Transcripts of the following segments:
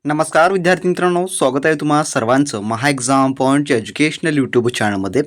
नमस्कार विद्यार्थी मित्रांनो, स्वागत आहे तुम्हा सर्वांचं महा एक्झाम पॉईंटच्या एज्युकेशनल यूट्यूब चॅनलमध्ये.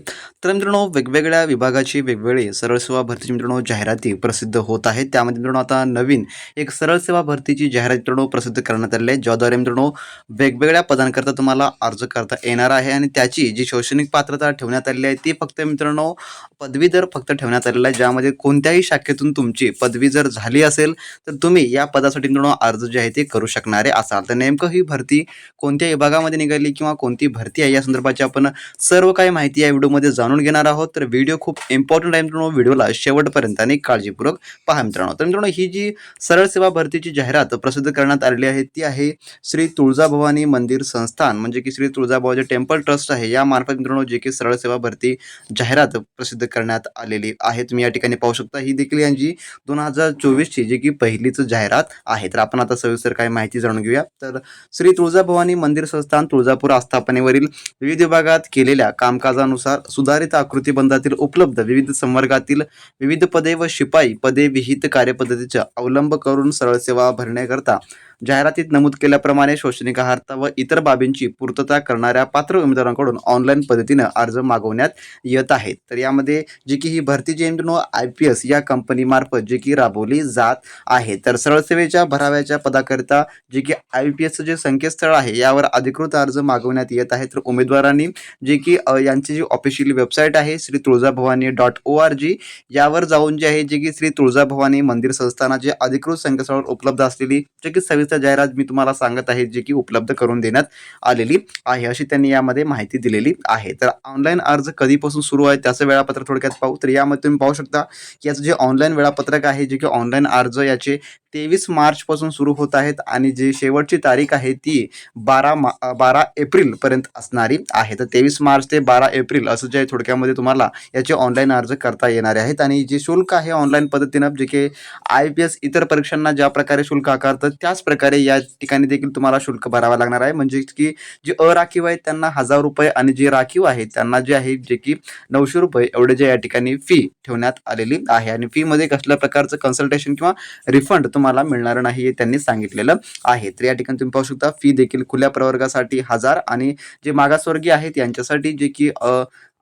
तर मित्रांनो, वेगवेगळ्या विभागाची वेगवेगळे सरळ सेवा भरतीची मित्रांनो जाहिराती प्रसिद्ध होत आहेत. त्यामध्ये मित्रांनो आता नवीन एक सरळ सेवा भरतीची जाहिरात मित्रांनो प्रसिद्ध करण्यात आली आहे, ज्याद्वारे मित्रांनो वेगवेगळ्या पदांकरता तुम्हाला अर्ज करता येणार आहे. आणि त्याची जी शैक्षणिक पात्रता ठेवण्यात आलेली आहे ती फक्त मित्रांनो पदवीधर फक्त ठेवण्यात आलेला आहे, ज्यामध्ये कोणत्याही शाखेतून तुमची पदवी जर झाली असेल तर तुम्ही या पदासाठी मित्रांनो अर्ज जे आहे ते करू शकणारे असाल. तर नेमकं ही भरती कोणत्या विभागामध्ये निघाली किंवा कोणती भरती आहे या संदर्भाची आपण सर्व काही माहिती या व्हिडिओमध्ये जाणून घेणार आहोत. तर व्हिडिओ खूप इम्पॉर्टंट आहे मित्रांनो, व्हिडिओला शेवटपर्यंत आणि काळजीपूर्वक पहा मित्रांनो. तर मित्रांनो, ही जी सरळ सेवा भरतीची जाहिरात प्रसिद्ध करण्यात आलेली आहे ती आहे श्री तुळजाभवानी मंदिर संस्थान, म्हणजे की श्री तुळजाभवानी टेम्पल ट्रस्ट आहे, या मार्फत मित्रांनो जे की सरळ सेवा भरती जाहिरात प्रसिद्ध करण्यात आलेली आहे. तुम्ही या ठिकाणी पाहू शकता, ही देखील यांची 2024ची जी की पहिलीच जाहिरात आहे. तर आपण आता सविस्तर काही माहिती जाणून घेऊया. तर श्री तुळजाभवानी मंदिर संस्थान तुळजापूर आस्थापनेवरील विविध विभागात केलेल्या कामकाजानुसार सुधारित आकृतीबंधातील उपलब्ध विविध संवर्गातील विविध पदे व शिपाई पदे विहित कार्यपद्धतीचा अवलंब करून सरळ सेवा भरण्याकरता जाहिरातीत नमूद केल्याप्रमाणे शैक्षणिक अर्हता व इतर बाबींची पूर्तता करणाऱ्या पात्र उमेदवारांकडून ऑनलाईन पद्धतीने अर्ज मागवण्यात येत आहेत. तर यामध्ये जी की ही भरती जी IPS या कंपनीमार्फत जी की राबवली जात आहे. तर सरळ सेवेच्या भराव्याच्या पदाकरिता जे की IPSचं जे संकेतस्थळ आहे यावर अधिकृत अर्ज मागवण्यात येत आहे. तर उमेदवारांनी जे की यांची जी ऑफिशियल वेबसाईट आहे श्री तुळजाभवानी.org यावर जाऊन जे आहे जे की श्री तुळजाभवानी मंदिर संस्थानाचे अधिकृत संकेतस्थळावर उपलब्ध असलेली जे की सविस्तर जाहिरात मी तुम्हाला सांगत आहे, जे की उपलब्ध करून देण्यात आलेली आहे, अशी त्यांनी यामध्ये माहिती दिलेली आहे. तर ऑनलाईन अर्ज कधीपासून सुरू आहे त्याचं वेळापत्रक थोडक्यात पाहू. तर यामध्ये तुम्ही पाहू शकता की याचं जे ऑनलाईन वेळापत्रक आहे, जे की ऑनलाईन अर्ज याचे 23 मार्चपासून सुरू होत आहेत आणि जी शेवटची तारीख आहे ती 12 एप्रिलपर्यंत असणारी आहे. तर 23 मार्च ते 12 एप्रिल असं जे थोडक्यामध्ये तुम्हाला याचे ऑनलाईन अर्ज करता येणारे आहेत. आणि जे शुल्क आहे ऑनलाईन पद्धतीनं जे की IPS इतर परीक्षांना ज्या प्रकारे शुल्क आकारतात त्याच प्रकारे या ठिकाणी देखील तुम्हाला शुल्क भरावं लागणार आहे. म्हणजे की जे अराखीव आहेत त्यांना 1000 रुपये आणि जे राखीव आहेत त्यांना जे आहे जे की 900 रुपये एवढे जे या ठिकाणी फी ठेवण्यात आलेली आहे. आणि फी मध्ये कसल्या प्रकारचं कन्सल्टेशन किंवा रिफंड तुम्हाला मिळणार नाही हे त्यांनी सांगितलेलं आहे. तर या ठिकाणी तुम्ही पाहू शकता फी देखील खुल्या प्रवर्गासाठी 1000 आणि जे मागासवर्गीय आहेत यांच्यासाठी जे की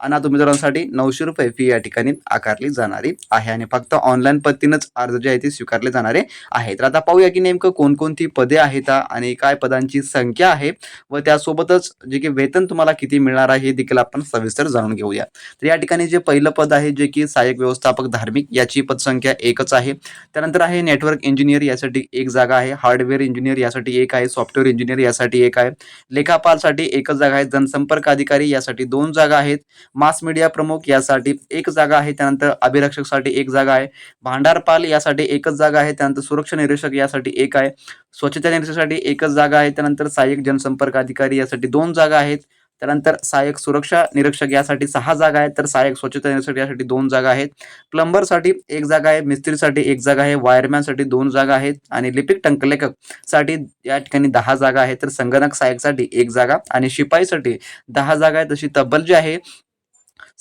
अनाथ उमेदवारांसाठी 900 रुपये फी या ठिकाणी आकारली जाणारी आहे. आणि फक्त ऑनलाईन पद्धतीनंच अर्ज जे आहे ते स्वीकारले जाणारे आहे. तर आता पाहूया की नेमकं कोणकोणती पदे आहेत आणि काय पदांची संख्या आहे व त्यासोबतच जे की वेतन तुम्हाला किती मिळणार आहे हे देखील आपण सविस्तर जाणून घेऊया. तर या ठिकाणी जे पहिलं पद आहे जे की सहाय्यक व्यवस्थापक धार्मिक, याची पदसंख्या एकच आहे. त्यानंतर आहे नेटवर्क इंजिनियर, यासाठी एक जागा आहे. हार्डवेअर इंजिनियर यासाठी एक आहे. सॉफ्टवेअर इंजिनियर यासाठी एक आहे. लेखापालसाठी एकच जागा आहे. जनसंपर्क अधिकारी यासाठी 2 जागा आहेत. मास मीडिया प्रमुख यासाठी एक जागा आहे. त्यानंतर अभिरक्षकसाठी एक जागा आहे. भांडारपाल यासाठी एकच जागा आहे. त्यानंतर सुरक्षा निरीक्षक यासाठी एक आहे. स्वच्छता निरीक्षकासाठी एकच जागा आहे. त्यानंतर सहाय्यक जनसंपर्क अधिकारी यासाठी 2 जागा आहेत. त्यानंतर सहाय्यक सुरक्षा निरीक्षक यासाठी 6 जागा आहेत. तर सहाय्यक स्वच्छता निरीक्षक यासाठी 2 जागा आहेत. प्लंबरसाठी एक जागा आहे. मिस्त्रीसाठी एक जागा आहे. वायरमॅनसाठी 2 जागा आहेत. आणि लिपिक टंकलेखक साठी या ठिकाणी 10 जागा आहेत. तर संगणक सहाय्यकसाठी एक जागा आणि शिपाईसाठी 10 जागा आहेत. अशी तब्बल जी आहे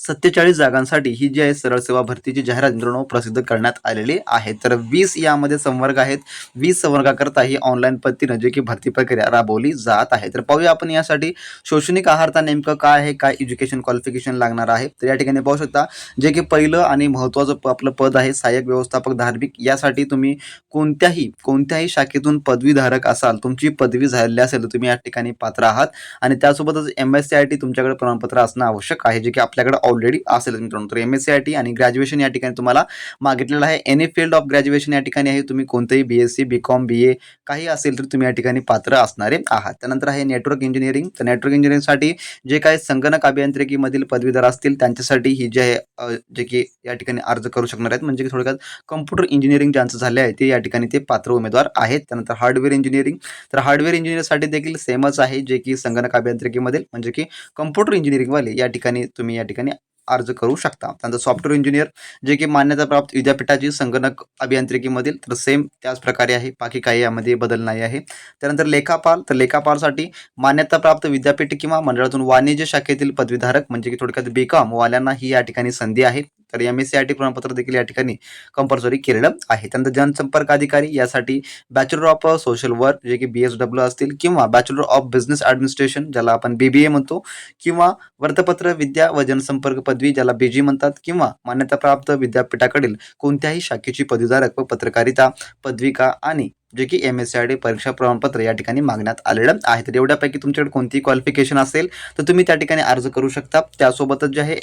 47 जागांसाठी ही जी आहे सरळ सेवा भरतीची जाहिरात मित्रांनो प्रसिद्ध करण्यात आलेली आहे. तर 20 यामध्ये संवर्ग आहेत. 20 संवर्गाकरता ही ऑनलाईन पद्धतीनं जे की भरती प्रक्रिया राबवली जात आहे. तर पाहूया आपण यासाठी शैक्षणिक अर्हता नेमकं काय आहे, काय एज्युकेशन क्वालिफिकेशन लागणार आहे. तर या ठिकाणी पाहू शकता जे की पहिलं आणि महत्त्वाचं आपलं पद आहे सहाय्यक व्यवस्थापक धार्मिक, यासाठी तुम्ही कोणत्याही शाखेतून पदवीधारक असाल, तुमची पदवी झालेली असेल तर तुम्ही या ठिकाणी पात्र आहात. आणि त्यासोबतच MSc IT तुमच्याकडे प्रमाणपत्र असणं आवश्यक आहे, जे की आपल्याकडे ऑलरेडी असेल मित्रांनो. तर MSc IT आणि ग्रॅज्युएशन या ठिकाणी तुम्हाला मागितलेलं आहे. एनी फील्ड ऑफ ग्रॅज्युएशन या ठिकाणी आहे. तुम्ही कोणतेही BSc BCom BA काही असेल तर तुम्ही या ठिकाणी पात्र असणारे आहात. त्यानंतर आहे नेटवर्क इंजिनिअरिंग. तर नेटवर्क इंजिनिअरिंगसाठी जे काही संगणक अभियांत्रिकीमधील पदवीधर असतील त्यांच्यासाठी ही जे आहे जे की या ठिकाणी अर्ज करू शकणार आहेत. म्हणजे की थोडक्यात कम्प्युटर इंजिनिअरिंग ज्यांचं झाले आहे ते या ठिकाणी ते पात्र उमेदवार आहेत. त्यानंतर हार्डवेअर इंजिनिअरिंग, तर हार्डवेअर इंजिनिअरसाठी देखील सेमच आहे, जे की संगणक अभियांत्रिकीमधील म्हणजे की कम्प्युटर इंजिनिअरिंगवाले या ठिकाणी तुम्ही या ठिकाणी अर्ज करू शकता. त्यानंतर सॉफ्टवेअर इंजिनियर जे की मान्यताप्राप्त विद्यापीठाची संगणक अभियांत्रिकीमधील, तर सेम त्याच प्रकारे आहे, बाकी काही यामध्ये बदल नाही आहे. त्यानंतर लेखापाल, तर लेखापालसाठी मान्यताप्राप्त विद्यापीठ किंवा मंडळातून वाणिज्य शाखेतील पदवीधारक म्हणजे की थोडक्यात BCom वाल्यांना ही या ठिकाणी संधी आहे. तर MSCIT प्रमाणपत्र देखील या ठिकाणी कंपल्सरी केलेलं आहे. त्यानंतर जनसंपर्क अधिकारी यासाठी बॅचलर ऑफ सोशल वर्क जे की BSW असतील किंवा बॅचलर ऑफ बिझनेस ॲडमिनिस्ट्रेशन ज्याला आपण BBA म्हणतो किंवा वृत्तपत्र विद्या व जनसंपर्क पदवी ज्याला BG म्हणतात किंवा मान्यताप्राप्त विद्यापीठाकडील कोणत्याही शाखेची पदवीधारक व पत्रकारिता पदविका आणि जे की MSCIT परीक्षा प्रमाणपत्र या ठिकाणी मागण्यात आलेलं आहे. तर एवढ्यापैकी तुमच्याकडे कोणतीही क्वालिफिकेशन असेल तर तुम्ही त्या ठिकाणी अर्ज करू शकता. त्यासोबतच जे आहे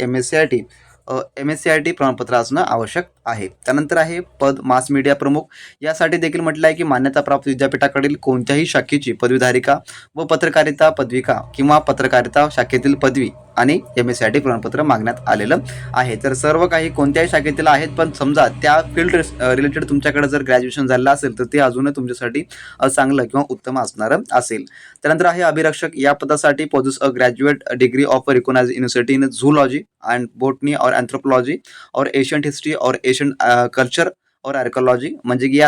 MSCIT प्रमाणपत्र असणं आवश्यक आहे. त्यानंतर आहे पद मास मीडिया प्रमुख यासाठी देखील म्हटलं आहे की मान्यताप्राप्त विद्यापीठाकडील कोणत्याही शाखेची पदवीधारिका व पत्रकारिता पदविका किंवा पत्रकारिता शाखेतील पदवी आणि MSCIT प्रमाणपत्र मागण्यात आलेलं आहे. तर सर्व काही कोणत्याही शाखेतील आहेत, पण समजा त्या फील्ड रिलेटेड तुमच्याकडे जर ग्रॅज्युएशन झालं असेल तर ते अजून तुमच्यासाठी चांगलं किंवा उत्तम असणारं असेल. त्यानंतर आहे अभिरक्षक या पदासाठी possess a graduate degree of recognised university in zoology and botany और एंथ्रोपोलॉजी और एशियंट हिस्ट्री और एशियन कल्चर और आर्किओलॉजी म्हणजे की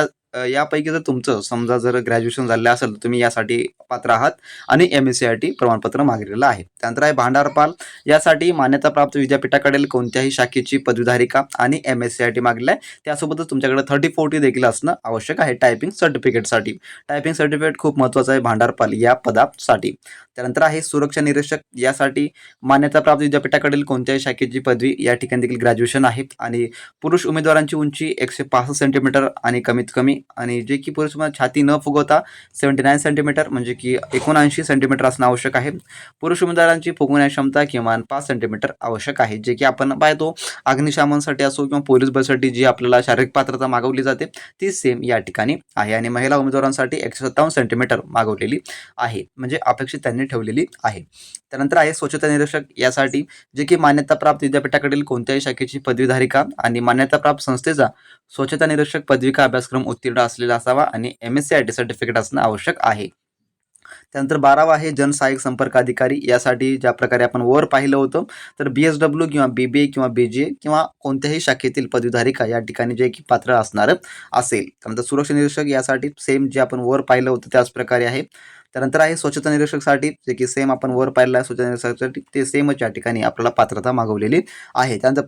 यापैकी जर तुमचं समजा जर ग्रॅज्युएशन झालं असेल तर तुम्ही यासाठी पात्र आहात आणि MSCIT प्रमाणपत्र मागितलेलं आहे. त्यानंतर आहे भांडारपाल यासाठी मान्यताप्राप्त विद्यापीठाकडील कोणत्याही शाखेची पदवीधारिका आणि MSCIT मागलेलं आहे. त्यासोबतच तुमच्याकडे 30-40 देखील असणं आवश्यक आहे टायपिंग सर्टिफिकेटसाठी. टायपिंग सर्टिफिकेट खूप महत्त्वाचं आहे भांडारपाल या पदासाठी. त्यानंतर आहे सुरक्षा निरीक्षक यासाठी मान्यताप्राप्त विद्यापीठाकडील कोणत्याही शाखेची पदवी या ठिकाणी देखील ग्रॅज्युएशन आहे आणि पुरुष उमेदवारांची उंची 165 सेंटीमीटर आणि कमीत कमी आणि जे की पुरुष छाती न फुगवता 79 सेंटीमीटर म्हणजे की 79 सेंटीमीटर असणं आवश्यक आहे. पुरुष उमेदवारांची फुगवण्याची क्षमता किमान 5 सेंटीमीटर आवश्यक आहे. जे की आपण पाहतो अग्निशामनसाठी असो किंवा पोलीस बससाठी जी आपल्याला शारीरिक पात्रता मागवली जाते ती सेम या ठिकाणी आहे आणि महिला उमेदवारांसाठी 157 सेंटीमीटर मागवलेली आहे म्हणजे अपेक्षित त्यांनी ठेवलेली आहे. त्यानंतर आहे स्वच्छता निरीक्षक यासाठी जे की मान्यताप्राप्त विद्यापीठाकडील कोणत्याही शाखेची पदवीधारिका आणि मान्यताप्राप्त संस्थेचा स्वच्छता निरीक्षक पदविका अभ्यासक्रम उत्तीर्ण असलेला असावा आणि MSCIT सर्टिफिकेट असणं आवश्यक आहे. त्यानंतर 12वा आहे जनसहाय्यक संपर्क अधिकारी यासाठी ज्या प्रकारे आपण वर पाहिलं होतं तर BSW किंवा BBA किंवा BGA किंवा कोणत्याही शाखेतील पदवीधारिका या ठिकाणी जे की पात्र असणार असेल. त्यानंतर सुरक्षा निरीक्षक यासाठी सेम जे आपण वर पाहिलं होतं त्याच प्रकारे आहे. त्यानंतर आहे स्वच्छता निरीक्षकसाठी जे की सेम आपण वर पाहिलं आहे स्वच्छता निरीक्षकासाठी ते सेमच या ठिकाणी आपल्याला पात्रता मागवलेली आहे. त्यानंतर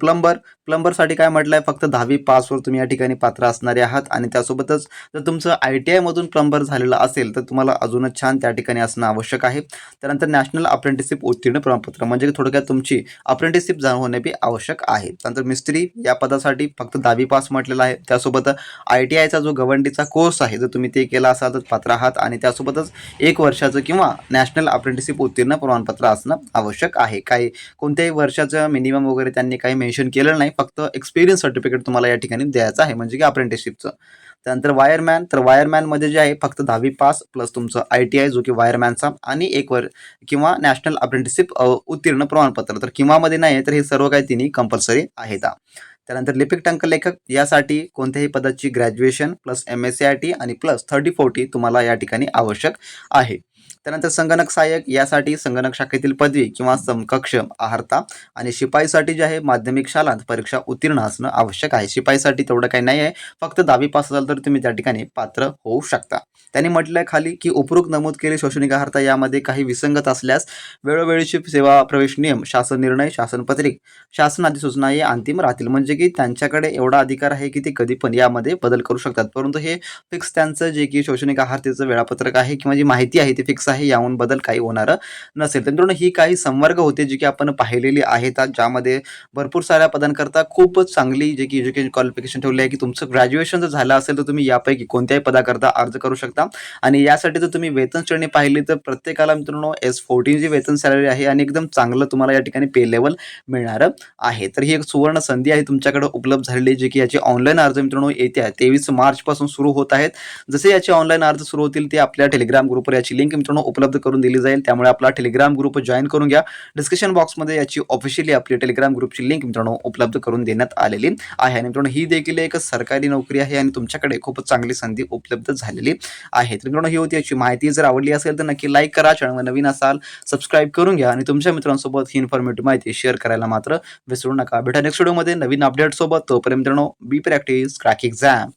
प्लंबरसाठी काय म्हटलं आहे फक्त 10वी पासवर तुम्ही या ठिकाणी पात्र असणारे आहात आणि त्यासोबतच जर तुमचं ITI मधून प्लंबर झालेलं असेल तर तुम्हाला अजूनच छान त्या ठिकाणी असणं आवश्यक आहे. त्यानंतर नॅशनल अप्रेंटिसशिप उत्तीर्ण प्रमाणपत्र म्हणजे थोडक्यात तुमची अप्रेंटिसशिप होणे बी आवश्यक आहे. त्यानंतर मिस्त्री या पदासाठी फक्त 10वी पास म्हटलेलं आहे. त्यासोबत ITIचा जो गवंडीचा कोर्स आहे जर तुम्ही ते केला असाल तर पात्र आहात आणि त्यासोबतच 1 वर्षाचं किंवा नॅशनल अप्रेंटिसशिप उत्तीर्ण प्रमाणपत्र असणं आवश्यक आहे. काही कोणत्याही वर्षाचं मिनिमम वगैरे त्यांनी काही मेन्शन केलेलं नाही, फक्त एक्सपिरियन्स सर्टिफिकेट तुम्हाला या ठिकाणी द्यायचं आहे म्हणजे की अप्रेंटिसशिपचं. त्यानंतर वायरमॅन तर वायरमॅनमध्ये जे आहे फक्त 10वी पास प्लस तुमचं ITI जो की वायरमॅनचा आणि 1 किंवा नॅशनल अप्रेंटिसशिप उत्तीर्ण प्रमाणपत्र तर किंवामध्ये नाही आहे तर हे सर्व काही तिन्ही कंपल्सरी आहेत. त्यानंतर लिपिक टंकलेखक यासाठी कोणत्याही पदाची ग्रॅज्युएशन प्लस MSCIT आणि प्लस 30-40 तुम्हाला या ठिकाणी आवश्यक आहे. त्यानंतर संगणक सहाय्यक यासाठी संगणक शाखेतील पदवी किंवा समकक्ष आहारता आणि शिपाईसाठी जे आहे माध्यमिक शालांत परीक्षा उत्तीर्ण असणं आवश्यक आहे. शिपाईसाठी तेवढं काही नाही आहे, फक्त 10वी पास असाल तर तुम्ही त्या ठिकाणी पात्र होऊ शकता. त्यांनी म्हटलंय खाली की उपरोक्त नमूद केलेली शैक्षणिक आहारता यामध्ये काही विसंगत असल्यास वेळोवेळीची सेवा प्रवेश नियम शासन निर्णय शासन पत्रिक शासन अधिसूचना हे अंतिम राहतील म्हणजे की त्यांच्याकडे एवढा अधिकार आहे की ते कधी पण यामध्ये बदल करू शकतात. परंतु हे फिक्स त्यांचं जे की शैक्षणिक आहारतेचं वेळापत्रक आहे किंवा जी माहिती आहे ती फिक्स आहे, याहून बदल काही होणार नसेल. तर मित्रांनो ही काही संवर्ग होते जी की आपण पाहिलेली आहेत ज्यामध्ये भरपूर साऱ्या पदांकरता खूपच चांगली जे की एज्युकेशन क्वालिफिकेशन ठेवली आहे की तुमचं ग्रॅज्युएशन जर झालं असेल तर तुम्ही यापैकी कोणत्याही पदाकरता अर्ज करू शकता. आणि यासाठी जर तुम्ही वेतन श्रेणी पाहिली तर प्रत्येकाला मित्रांनो S14 जी वेतन सॅलरी आहे आणि एकदम चांगलं तुम्हाला या ठिकाणी पे लेवल मिळणार आहे. तर ही एक सुवर्ण संधी आहे तुमच्याकडे उपलब्ध झालेली जे की याची ऑनलाईन अर्ज मित्रांनो येत्या 23 मार्च पासून सुरू होत आहेत. जसे याचे ऑनलाईन अर्ज सुरू होतील ते आपल्या टेलिग्राम ग्रुपवर याची लिंक मित्रांनो उपलब्ध करून दिली जाईल, त्यामुळे आपला टेलिग्राम ग्रुप जॉईन करून घ्या. डिस्क्रिप्शन बॉक्समध्ये याची ऑफिशियली आपली टेलिग्राम ग्रुपची लिंक मित्रांनो उपलब्ध करून देण्यात आलेली आहे. आणि मित्रांनो ही देखील एक सरकारी नोकरी आहे आणि तुमच्याकडे खूपच चांगली संधी उपलब्ध झालेली आहे. तर मित्रांनो ही होती याची माहिती. जर आवडली असेल तर नक्की लाईक करा, चॅनलवर नवीन असाल सबस्क्राईब करून घ्या आणि तुमच्या मित्रांसोबत ही इन्फॉर्मेटिव्ह माहिती शेअर करायला मात्र विसरू नका. भेटा नेक्स्ट व्हिडिओमध्ये नवीन अपडेट सोबत. तोपर्यंत मित्रांनो बी प्रॅक्टिस क्रॅक एक्झाम.